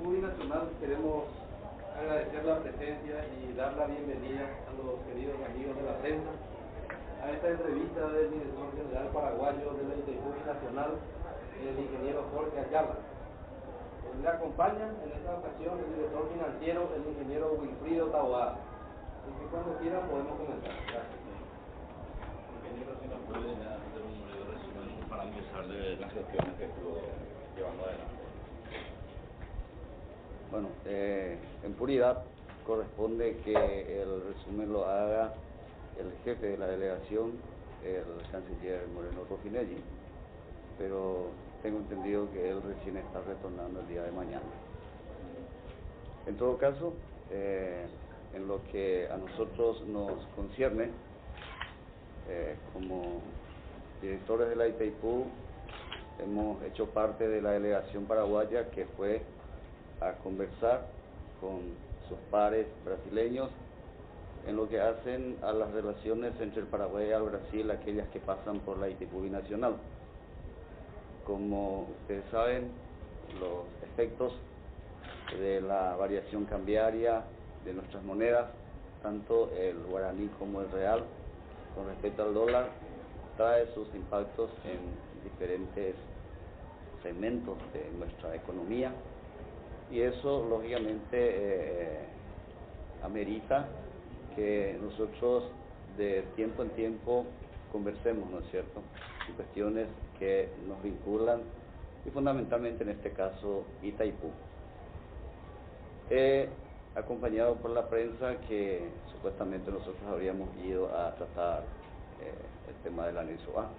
Itaipú Binacional queremos agradecer la presencia y dar la bienvenida a los queridos amigos de la prensa a esta entrevista del director general paraguayo de la Itaipú Binacional, el ingeniero Jorge Ayala. Le acompañan en esta ocasión el director financiero, el ingeniero Wilfrido Taboada. Así que cuando quieran podemos comenzar. Gracias. Ingeniero, si nos puede hacer un breve resumen para empezar de las gestiones que estuvo llevando adelante. Bueno, en puridad corresponde que el resumen lo haga el jefe de la delegación, el canciller Moreno Ruffinelli, pero tengo entendido que él recién está retornando el día de mañana. En todo caso, en lo que a nosotros nos concierne, como directores de la Itaipú, hemos hecho parte de la delegación paraguaya que fue a conversar con sus pares brasileños en lo que hacen a las relaciones entre el Paraguay y el Brasil, aquellas que pasan por la Itaipú Binacional. Como ustedes saben, los efectos de la variación cambiaria de nuestras monedas, tanto el guaraní como el real, con respecto al dólar, trae sus impactos en diferentes segmentos de nuestra economía, y eso lógicamente amerita que nosotros de tiempo en tiempo conversemos, ¿no es cierto?, en cuestiones que nos vinculan, y fundamentalmente en este caso Itaipú. He acompañado por la prensa que supuestamente nosotros habríamos ido a tratar el tema del anexo A.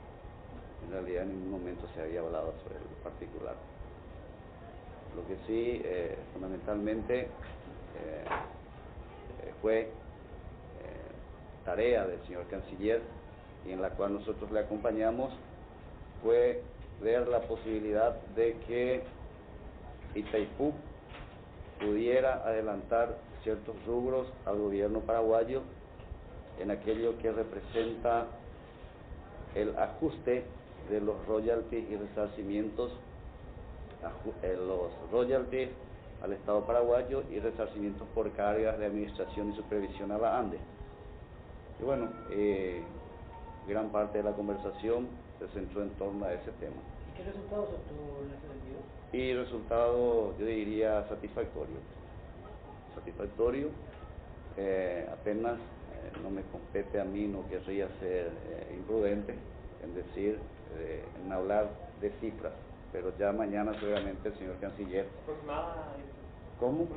En realidad en ningún momento se había hablado sobre el particular. Lo que sí, fundamentalmente, fue tarea del señor canciller, y en la cual nosotros le acompañamos, fue ver la posibilidad de que Itaipú pudiera adelantar ciertos rubros al gobierno paraguayo en aquello que representa el ajuste de los royalties y resarcimientos, los royalties al Estado paraguayo y resarcimientos por cargas de administración y supervisión a la ANDE. Y bueno, gran parte de la conversación se centró en torno a ese tema. ¿Y qué resultados obtuvo en ese sentido? Y resultado, yo diría, satisfactorio. Satisfactorio, apenas no me compete a mí, no querría ser imprudente en decir, en hablar de cifras, pero ya mañana seguramente el señor canciller. ¿Cómo?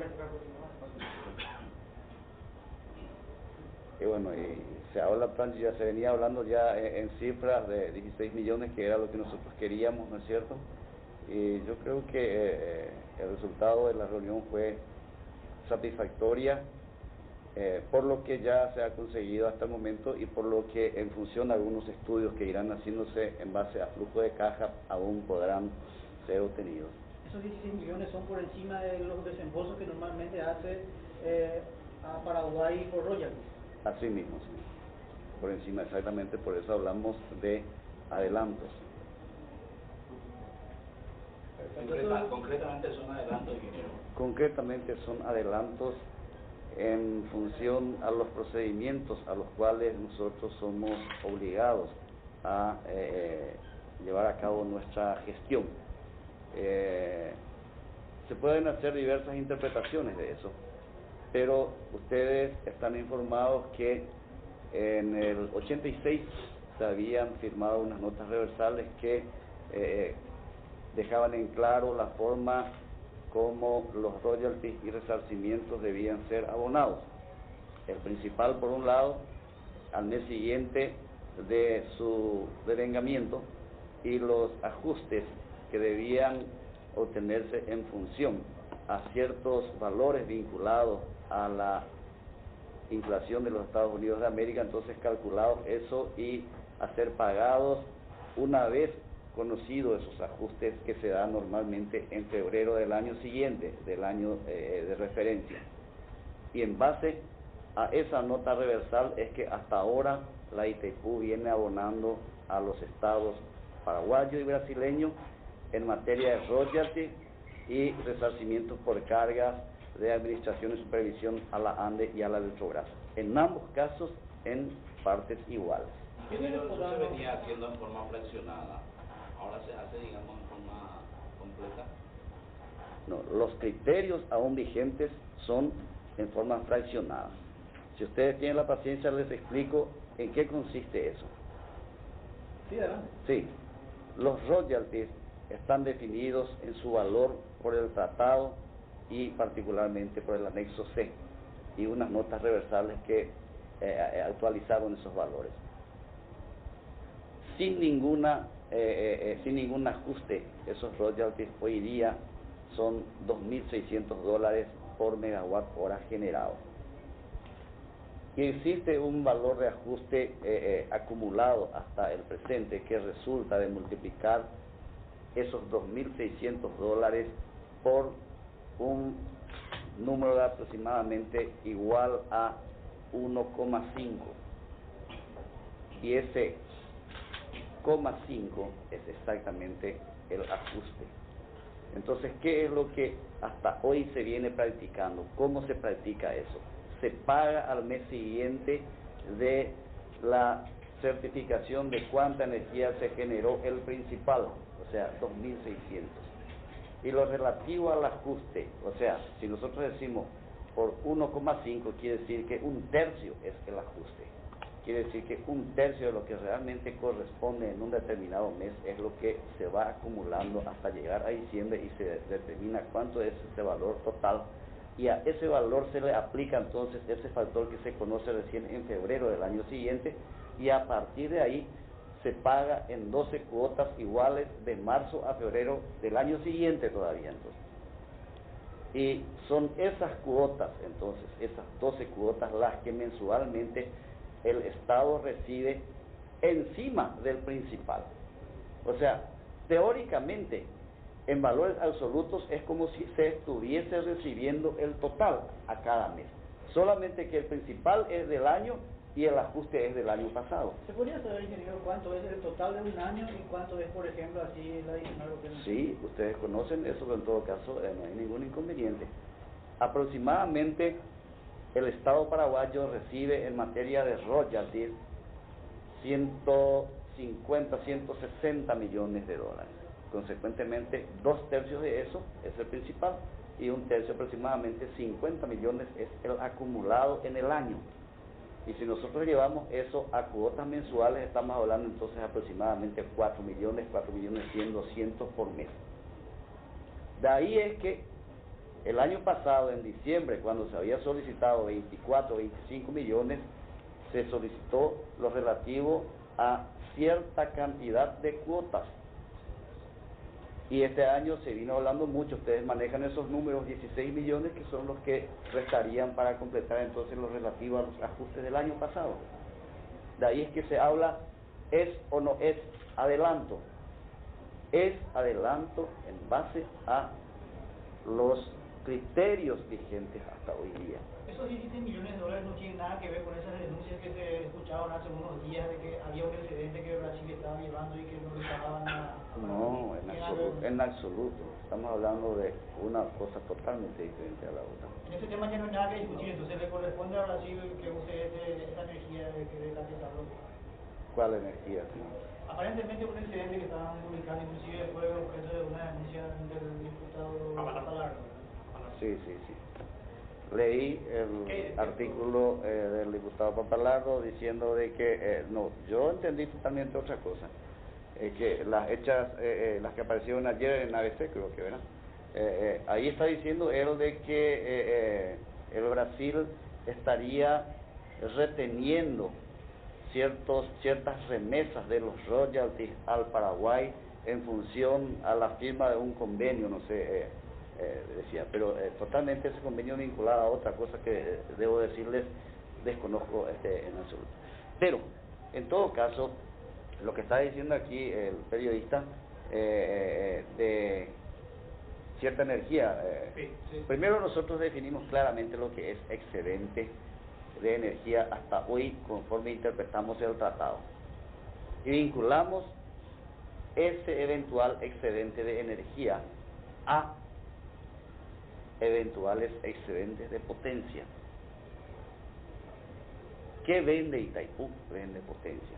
Y bueno, y se venía hablando ya en cifras de 16 millones, que era lo que nosotros queríamos, ¿no es cierto? Y yo creo que el resultado de la reunión fue satisfactoria, por lo que ya se ha conseguido hasta el momento y por lo que en función de algunos estudios que irán haciéndose en base a flujo de caja aún podrán ser obtenidos. Esos 16 millones son por encima de los desembolsos que normalmente hace a Paraguay por royalties. Así mismo, sí. Por encima, exactamente, por eso hablamos de adelantos. Concretamente son adelantos, ingeniero. Concretamente son adelantos en función a los procedimientos a los cuales nosotros somos obligados a llevar a cabo nuestra gestión. Se pueden hacer diversas interpretaciones de eso, pero ustedes están informados que en el 86 se habían firmado unas notas reversales que dejaban en claro la forma como los royalties y resarcimientos debían ser abonados. El principal, por un lado, al mes siguiente de su devengamiento, y los ajustes que debían obtenerse en función a ciertos valores vinculados a la inflación de los Estados Unidos de América, entonces calculados eso y a ser pagados una vez conocidos esos ajustes, que se dan normalmente en febrero del año siguiente, del año de referencia. Y en base a esa nota reversal es que hasta ahora la Itaipú viene abonando a los estados paraguayo y brasileño en materia de royalties y resarcimientos por cargas de administración y supervisión a la ANDE y a la Electrobras. En ambos casos, en partes iguales. Pero eso se venía haciendo en forma fraccionada. Ahora se hace, digamos, en forma completa. No, los criterios aún vigentes son en forma fraccionada. Si ustedes tienen la paciencia, les explico en qué consiste eso. Sí, adelante. Sí, los royalties están definidos en su valor por el tratado y particularmente por el anexo C y unas notas reversables que actualizaron esos valores. Sin ningún ajuste, esos royalties hoy día son $2.600 por megawatt hora generado. Y existe un valor de ajuste acumulado hasta el presente que resulta de multiplicar esos $2.600 por un número de aproximadamente igual a 1,5. Y ese 0,5 es exactamente el ajuste. Entonces, ¿qué es lo que hasta hoy se viene practicando? ¿Cómo se practica eso? Se paga al mes siguiente de la certificación de cuánta energía se generó el principal, o sea, 2.600. Y lo relativo al ajuste, o sea, si nosotros decimos por 1,5, quiere decir que un tercio es el ajuste. Quiere decir que un tercio de lo que realmente corresponde en un determinado mes es lo que se va acumulando hasta llegar a diciembre y se determina cuánto es ese valor total. Y a ese valor se le aplica entonces ese factor que se conoce recién en febrero del año siguiente, y a partir de ahí se paga en 12 cuotas iguales de marzo a febrero del año siguiente todavía entonces. Y son esas cuotas entonces, esas 12 cuotas las que mensualmente el Estado recibe encima del principal. O sea, teóricamente, en valores absolutos es como si se estuviese recibiendo el total a cada mes. Solamente que el principal es del año y el ajuste es del año pasado. ¿Se podría saber, ingeniero, cuánto es el total de un año y cuánto es, por ejemplo, así el adicional? Sí, ustedes conocen eso, pero en todo caso no hay ningún inconveniente. Aproximadamente el Estado paraguayo recibe en materia de royalties 150, 160 millones de dólares. Consecuentemente, 2/3 de eso es el principal y 1/3, aproximadamente 50 millones, es el acumulado en el año. Y si nosotros llevamos eso a cuotas mensuales, estamos hablando entonces aproximadamente 4 millones, 100, 200 por mes. De ahí es que el año pasado, en diciembre, cuando se había solicitado 24, 25 millones, se solicitó lo relativo a cierta cantidad de cuotas. Y este año se vino hablando mucho, ustedes manejan esos números, 16 millones, que son los que restarían para completar entonces lo relativo a los ajustes del año pasado. De ahí es que se habla, ¿es o no es adelanto? Es adelanto en base a los criterios vigentes hasta hoy día. Esos 17 millones de dólares no tienen nada que ver con esas denuncias que se escuchaban hace unos días de que había un excedente que Brasil estaba llevando y que no le pagaban nada. No, en absoluto. Estamos hablando de una cosa totalmente diferente a la otra. En este tema ya no hay nada que discutir, entonces le corresponde a Brasil que use esa energía de Catetaro. ¿Cuál energía? Aparentemente un excedente que estaban publicando, inclusive fue objeto de una denuncia del diputado Papalardo. Sí. Leí el artículo del diputado Papalardo diciendo de que, no, yo entendí totalmente otra cosa, que las hechas, las que aparecieron ayer en ABC, creo que, ¿verdad? Ahí está diciendo él de que el Brasil estaría reteniendo ciertas remesas de los royalties al Paraguay en función a la firma de un convenio, no sé, decía, pero totalmente ese convenio vinculado a otra cosa que debo decirles, desconozco en absoluto. Pero, en todo caso, lo que está diciendo aquí el periodista de cierta energía, primero nosotros definimos claramente lo que es excedente de energía hasta hoy conforme interpretamos el tratado y vinculamos ese eventual excedente de energía a eventuales excedentes de potencia. ¿Qué vende Itaipú? Vende potencia.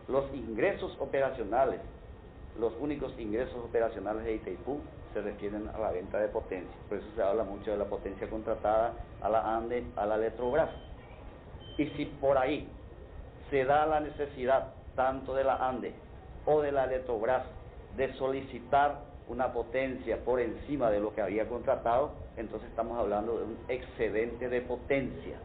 Los ingresos operacionales, los únicos ingresos operacionales de Itaipú se refieren a la venta de potencia. Por eso se habla mucho de la potencia contratada a la ANDE, a la Electrobras. Y si por ahí se da la necesidad tanto de la ANDE o de la Electrobras de solicitar una potencia por encima de lo que había contratado, entonces estamos hablando de un excedente de potencia.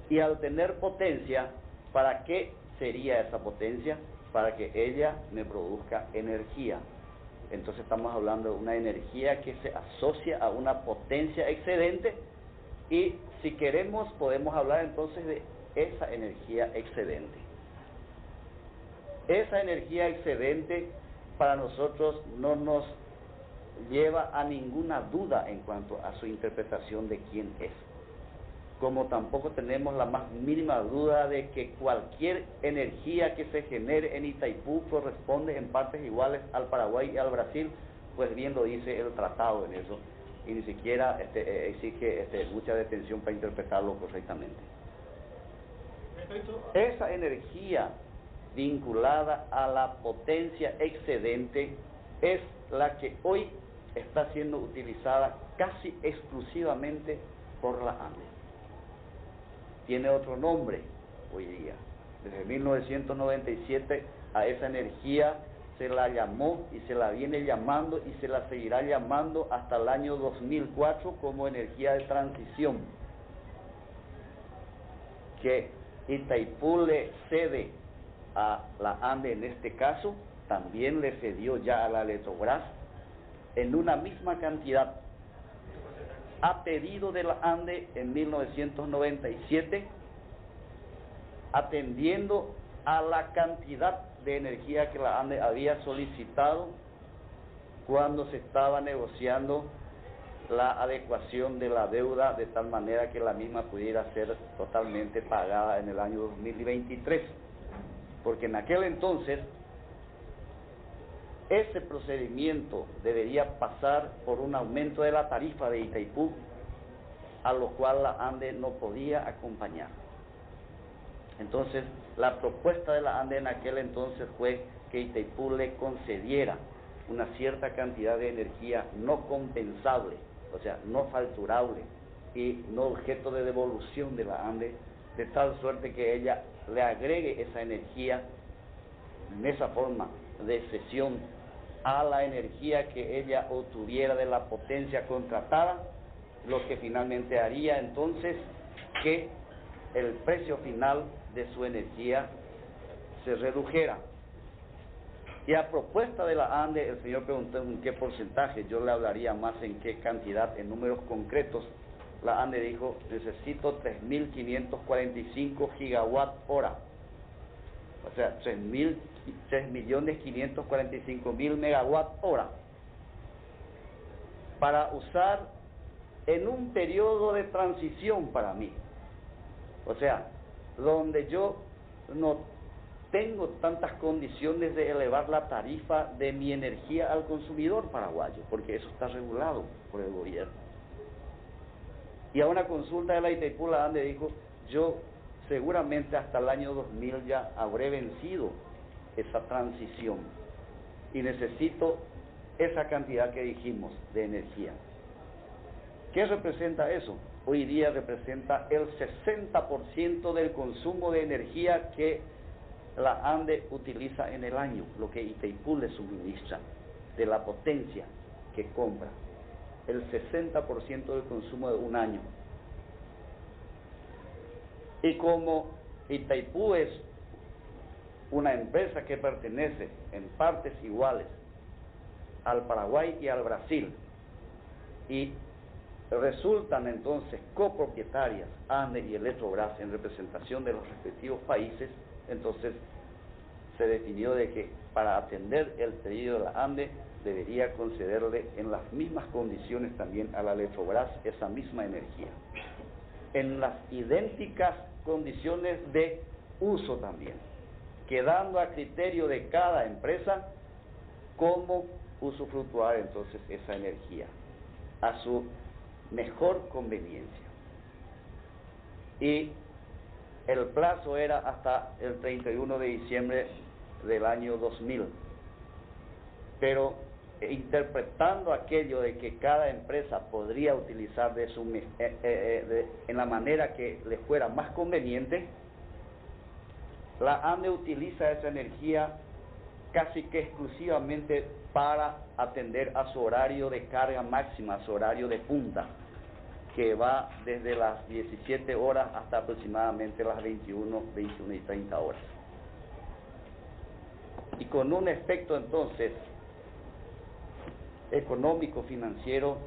Y al tener potencia, ¿para qué sería esa potencia? Para que ella me produzca energía. Entonces estamos hablando de una energía que se asocia a una potencia excedente, y si queremos podemos hablar entonces de esa energía excedente. Esa energía excedente para nosotros no nos lleva a ninguna duda en cuanto a su interpretación de quién es. Como tampoco tenemos la más mínima duda de que cualquier energía que se genere en Itaipú corresponde en partes iguales al Paraguay y al Brasil, pues bien lo dice el tratado en eso, y ni siquiera exige mucha detención para interpretarlo correctamente. Esa energía vinculada a la potencia excedente es la que hoy está siendo utilizada casi exclusivamente por la ANDE. Tiene otro nombre hoy día. Desde 1997 a esa energía se la llamó y se la viene llamando y se la seguirá llamando hasta el año 2004 como energía de transición, que Itaipú le cede a la ANDE en este caso, también le cedió ya a la Electrobras en una misma cantidad, a pedido de la ANDE en 1997, atendiendo a la cantidad de energía que la ANDE había solicitado cuando se estaba negociando la adecuación de la deuda de tal manera que la misma pudiera ser totalmente pagada en el año 2023, porque en aquel entonces ese procedimiento debería pasar por un aumento de la tarifa de Itaipú, a lo cual la ANDE no podía acompañar. Entonces, la propuesta de la ANDE en aquel entonces fue que Itaipú le concediera una cierta cantidad de energía no compensable, o sea, no facturable y no objeto de devolución de la ANDE, de tal suerte que ella le agregue esa energía en esa forma de cesión a la energía que ella obtuviera de la potencia contratada, lo que finalmente haría entonces que el precio final de su energía se redujera. Y a propuesta de la ANDE, el señor preguntó en qué porcentaje, yo le hablaría más en qué cantidad, en números concretos. La ANDE dijo, necesito 3.545 gigawatt hora, o sea, 3.545.000 megawatt hora, para usar en un periodo de transición para mí. O sea, donde yo no tengo tantas condiciones de elevar la tarifa de mi energía al consumidor paraguayo, porque eso está regulado por el gobierno. Y a una consulta de la Itaipú, la ANDE dijo, yo seguramente hasta el año 2000 ya habré vencido esa transición y necesito esa cantidad que dijimos de energía. ¿Qué representa eso? Hoy día representa el 60% del consumo de energía que la ANDE utiliza en el año, lo que Itaipú le suministra, de la potencia que compra, el 60% del consumo de un año. Y como Itaipú es una empresa que pertenece en partes iguales al Paraguay y al Brasil, y resultan entonces copropietarias ANDE y Electrobras en representación de los respectivos países, entonces se definió de que para atender el pedido de la ANDE debería concederle en las mismas condiciones también a la Electrobras esa misma energía, en las idénticas condiciones de uso también, quedando a criterio de cada empresa cómo usufructuar entonces esa energía. a su mejor conveniencia. Y el plazo era hasta el 31 de diciembre del año 2000. Pero interpretando aquello de que cada empresa podría utilizar en la manera que le fuera más conveniente, la ANDE utiliza esa energía casi que exclusivamente para atender a su horario de carga máxima, a su horario de punta, que va desde las 17 horas hasta aproximadamente las 21 y 30 horas. Y con un efecto entonces económico, financiero,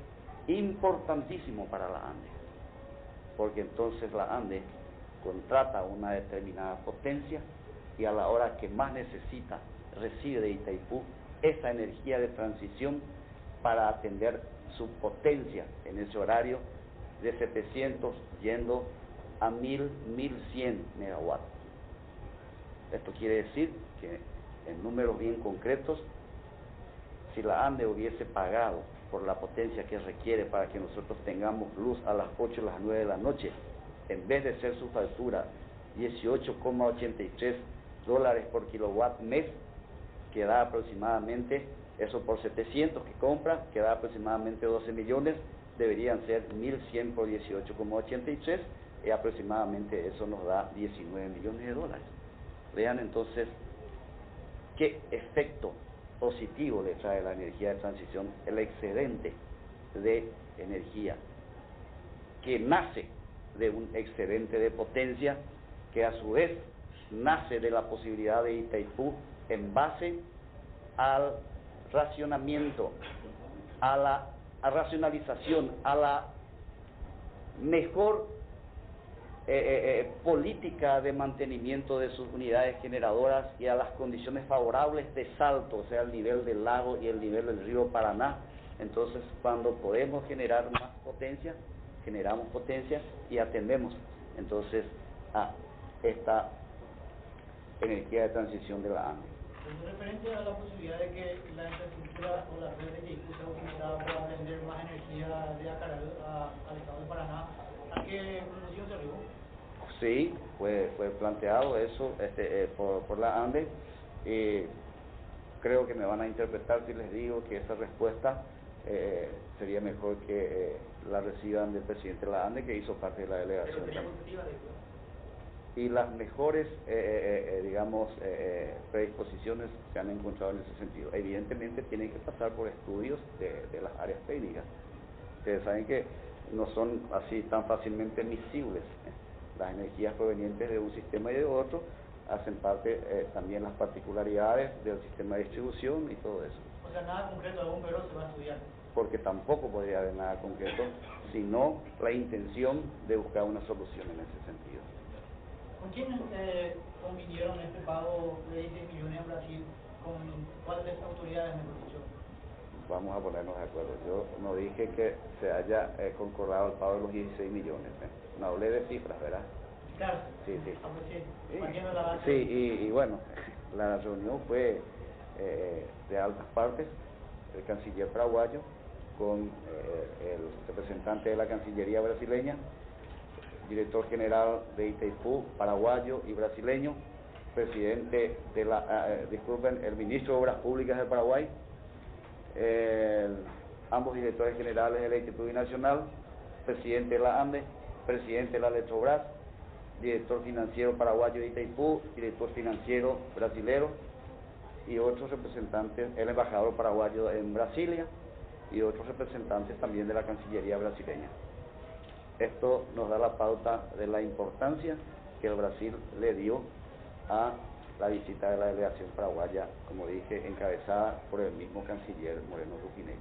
importantísimo para la ANDE, porque entonces la ANDE contrata una determinada potencia y a la hora que más necesita recibe de Itaipú esa energía de transición para atender su potencia en ese horario de 700 yendo a 1100 megawatts. Esto quiere decir que en números bien concretos, si la ANDE hubiese pagado por la potencia que requiere para que nosotros tengamos luz a las 8 o las 9 de la noche, en vez de ser su factura $18,83 por kilowatt mes, que da aproximadamente, eso por 700 que compra, que da aproximadamente 12 millones, deberían ser 1100 por 18,83, y aproximadamente eso nos da 19 millones de dólares. Vean entonces qué efecto positivo le trae la energía de transición, el excedente de energía que nace de un excedente de potencia que a su vez nace de la posibilidad de Itaipú en base al racionamiento, a la racionalización, a la mejor política de mantenimiento de sus unidades generadoras y a las condiciones favorables de salto, o sea, el nivel del lago y el nivel del río Paraná. Entonces, cuando podemos generar más potencia, generamos potencia y atendemos entonces a esta energía de transición de la ANDE. En referente a la posibilidad de que la infraestructura o la red de Itaipú sea utilizada para vender más energía de Acaral al estado de Paraná, ¿a qué conclusión se arribó? Sí, fue planteado eso por la ANDE. Creo que me van a interpretar si les digo que esa respuesta sería mejor que la reciban del presidente de la ANDE, que hizo parte de la delegación. Y las mejores, predisposiciones se han encontrado en ese sentido. Evidentemente tienen que pasar por estudios de las áreas técnicas. Ustedes saben que no son así tan fácilmente miscibles. Las energías provenientes de un sistema y de otro hacen parte también las particularidades del sistema de distribución y todo eso. O sea, nada concreto aún, pero se va a estudiar. Porque tampoco podría haber nada concreto, sino la intención de buscar una solución en ese sentido. ¿Con quién convinieron este pago de 16 millones a Brasil? ¿Con cuáles autoridades, mejor dicho? Vamos a ponernos de acuerdo. Yo no dije que se haya concordado el pago de los 16 millones. No hablé de cifras, ¿verdad? Claro. Sí. Sí, y bueno, la reunión fue de altas partes, el canciller paraguayo con el representante de la Cancillería brasileña, director general de Itaipú, paraguayo y brasileño, presidente de el ministro de Obras Públicas de Paraguay, ambos directores generales de la Itaipú Binacional, presidente de la ANDE, presidente de la Electrobras, director financiero paraguayo de Itaipú, director financiero brasilero y otros representantes, el embajador paraguayo en Brasilia y otros representantes también de la Cancillería brasileña. Esto nos da la pauta de la importancia que el Brasil le dio a la visita de la delegación paraguaya, como dije, encabezada por el mismo canciller Moreno Rupinelli.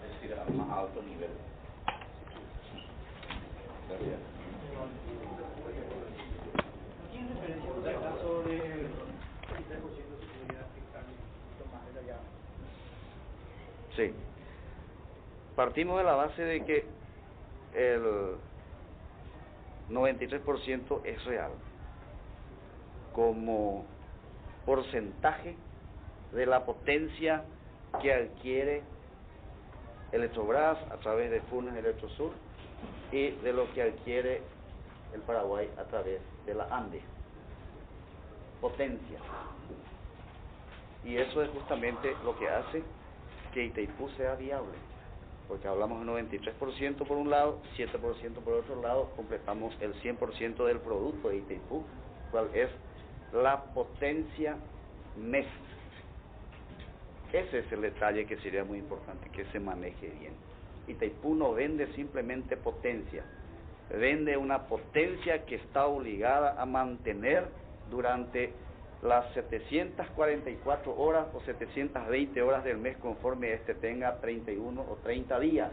Es decir, a más alto nivel. Gracias. ¿Aquí en referencia a el caso de 33% de seguridad fiscal y un poquito más detallado? Sí. Partimos de la base de que el 93% es real como porcentaje de la potencia que adquiere Electrobras a través de Furnas Electrosur y de lo que adquiere el Paraguay a través de la ANDE. Potencia. Y eso es justamente lo que hace que Itaipú sea viable, porque hablamos de 93% por un lado, 7% por otro lado, completamos el 100% del producto de Itaipú, cual es la potencia MES. Ese es el detalle que sería muy importante que se maneje bien. Itaipú no vende simplemente potencia, vende una potencia que está obligada a mantener durante las 744 horas o 720 horas del mes conforme éste tenga 31 o 30 días.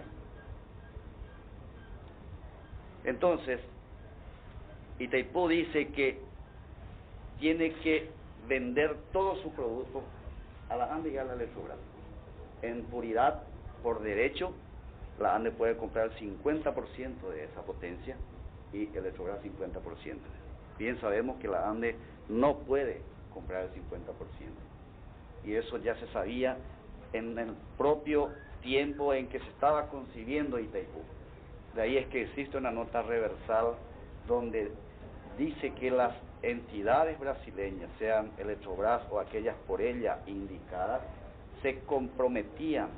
Entonces, Itaipú dice que tiene que vender todo su producto a la ANDE y a la Electrobras. En puridad, por derecho, la ANDE puede comprar el 50% de esa potencia y Electrobras 50%. Bien sabemos que la ANDE no puede comprar el 50%. Y eso ya se sabía en el propio tiempo en que se estaba concibiendo Itaipú. De ahí es que existe una nota reversal donde dice que las entidades brasileñas, sean Electrobras o aquellas por ella indicadas, se comprometían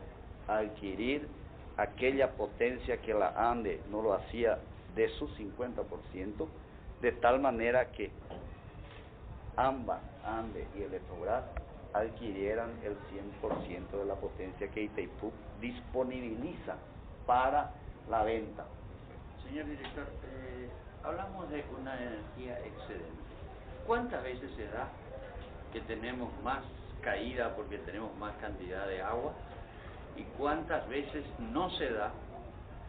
a adquirir aquella potencia que la ANDE no lo hacía de su 50%, de tal manera que ambas, ANDE y Electrobras, adquirieran el 100% de la potencia que Itaipú disponibiliza para la venta. Señor director, hablamos de una energía excedente. ¿Cuántas veces se da que tenemos más caída porque tenemos más cantidad de agua? ¿Y cuántas veces no se da?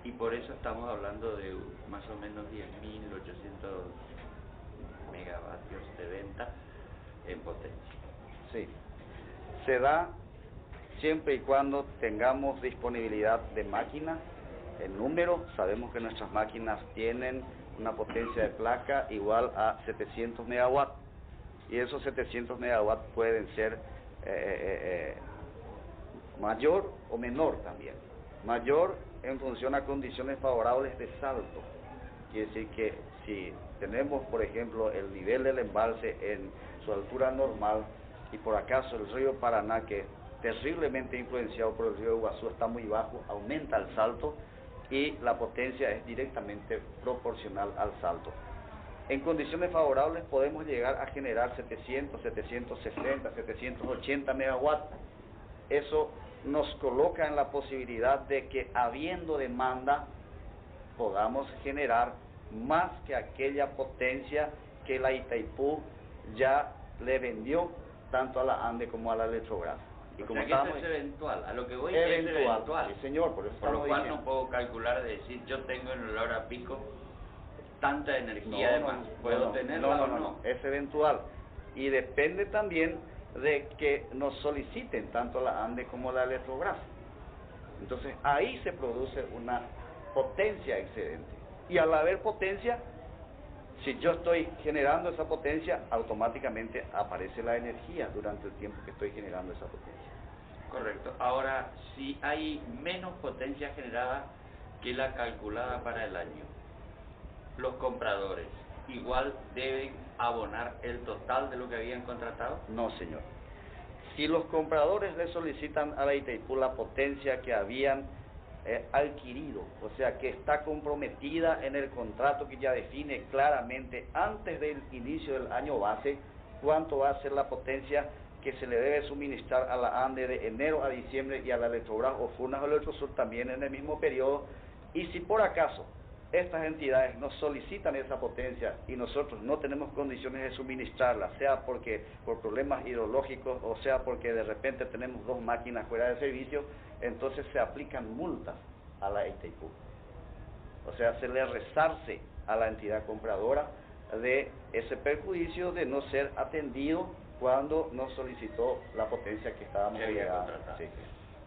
Y por eso estamos hablando de más o menos 10.800 megavatios de venta en potencia. Sí, se da siempre y cuando tengamos disponibilidad de máquinas en número. Sabemos que nuestras máquinas tienen una potencia de placa igual a 700 megawatts y esos 700 megawatts pueden ser mayor o menor también. Mayor en función a condiciones favorables de salto. Quiere decir que si tenemos, por ejemplo, el nivel del embalse en su altura normal y por acaso el río Paraná, que terriblemente influenciado por el río Iguazú, está muy bajo, aumenta el salto y la potencia es directamente proporcional al salto. En condiciones favorables podemos llegar a generar 700, 760, 780 megawatts. Eso nos coloca en la posibilidad de que, habiendo demanda, podamos generar más que aquella potencia que la Itaipú ya le vendió tanto a la ANDE como a la Electrobras. Y como que eso es eventual, a lo que voy es eventual. Sí, señor, por eso por lo cual diciendo. no puedo calcular de decir yo tengo en la hora pico tanta energía de más. ¿Puedo tenerla o no? Es eventual. Y depende también de que nos soliciten tanto la ANDE como la Electrobras. Entonces ahí se produce una potencia excedente. Y al haber potencia, si yo estoy generando esa potencia, automáticamente aparece la energía durante el tiempo que estoy generando esa potencia. Correcto. Ahora, si hay menos potencia generada que la calculada para el año, los compradores igual deben abonar el total de lo que habían contratado. No, señor. Si los compradores le solicitan a la Itaipú la potencia que habían adquirido, o sea, que está comprometida en el contrato que ya define claramente antes del inicio del año base cuánto va a ser la potencia que se le debe suministrar a la ANDE de enero a diciembre y a la Electrobras o Furnas o Electrosur también en el mismo periodo, y si por acaso estas entidades nos solicitan esa potencia y nosotros no tenemos condiciones de suministrarla, sea porque por problemas hidrológicos o sea porque de repente tenemos dos máquinas fuera de servicio, entonces se aplican multas a la Itaipú. O sea, se le resarce a la entidad compradora de ese perjuicio de no ser atendido cuando nos solicitó la potencia que estábamos obligando. Sí.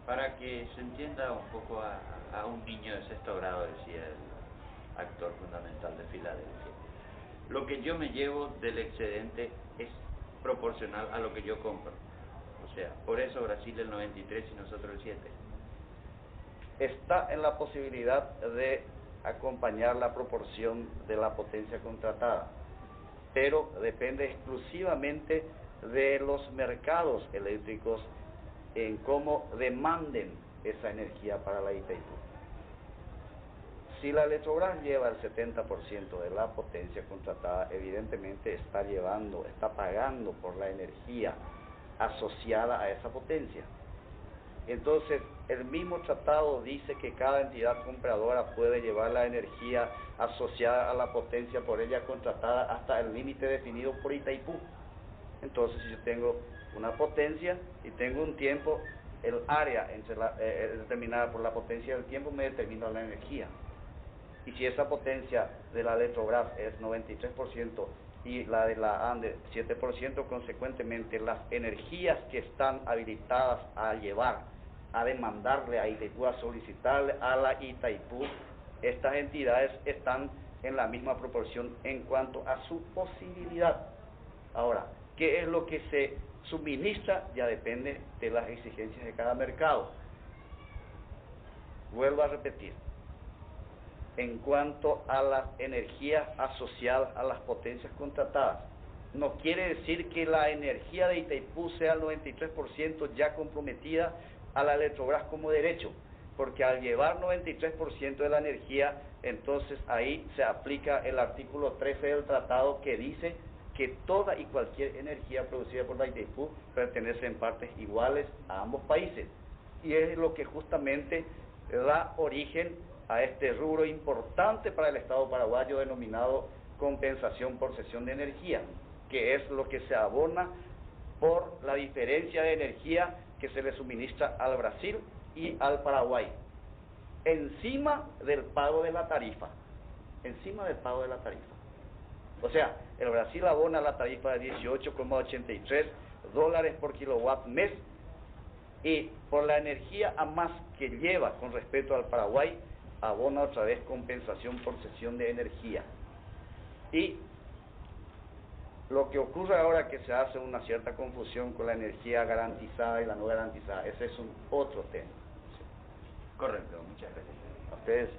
Para que se entienda un poco a un niño de sexto grado, decía el actor fundamental de Filadelfia. Lo que yo me llevo del excedente es proporcional a lo que yo compro. O O sea, por eso Brasil el 93 y nosotros el 7. Está en la posibilidad de acompañar la proporción de la potencia contratada, pero depende exclusivamente de los mercados eléctricos en cómo demanden esa energía para la Itaipú. Si la Electrobras lleva el 70% de la potencia contratada, evidentemente está pagando por la energía asociada a esa potencia. Entonces, el mismo tratado dice que cada entidad compradora puede llevar la energía asociada a la potencia por ella contratada hasta el límite definido por Itaipú. Entonces, si yo tengo una potencia y tengo un tiempo, el área determinada por la potencia del tiempo me determina la energía. Y si esa potencia de la Electrobras es 93% y la de la ANDE 7%, consecuentemente las energías que están habilitadas a llevar, a demandarle a Itaipú, a solicitarle a la Itaipú, estas entidades están en la misma proporción en cuanto a su posibilidad. Ahora, ¿qué es lo que se suministra? Ya depende de las exigencias de cada mercado. Vuelvo a repetir, en cuanto a las energías asociadas a las potencias contratadas, no quiere decir que la energía de Itaipú sea el 93% ya comprometida a la Electrobras como derecho, porque al llevar 93% de la energía, entonces ahí se aplica el artículo 13 del tratado que dice que toda y cualquier energía producida por la Itaipú pertenece en partes iguales a ambos países, y es lo que justamente da origen a este rubro importante para el Estado paraguayo denominado compensación por cesión de energía, que es lo que se abona por la diferencia de energía que se le suministra al Brasil y al Paraguay, encima del pago de la tarifa, O sea, el Brasil abona la tarifa de $18,83 por kilowatt mes, y por la energía a más que lleva con respecto al Paraguay, abona otra vez compensación por cesión de energía. Y lo que ocurre ahora que se hace una cierta confusión con la energía garantizada y la no garantizada, ese es un otro tema. Correcto, muchas gracias. A ustedes.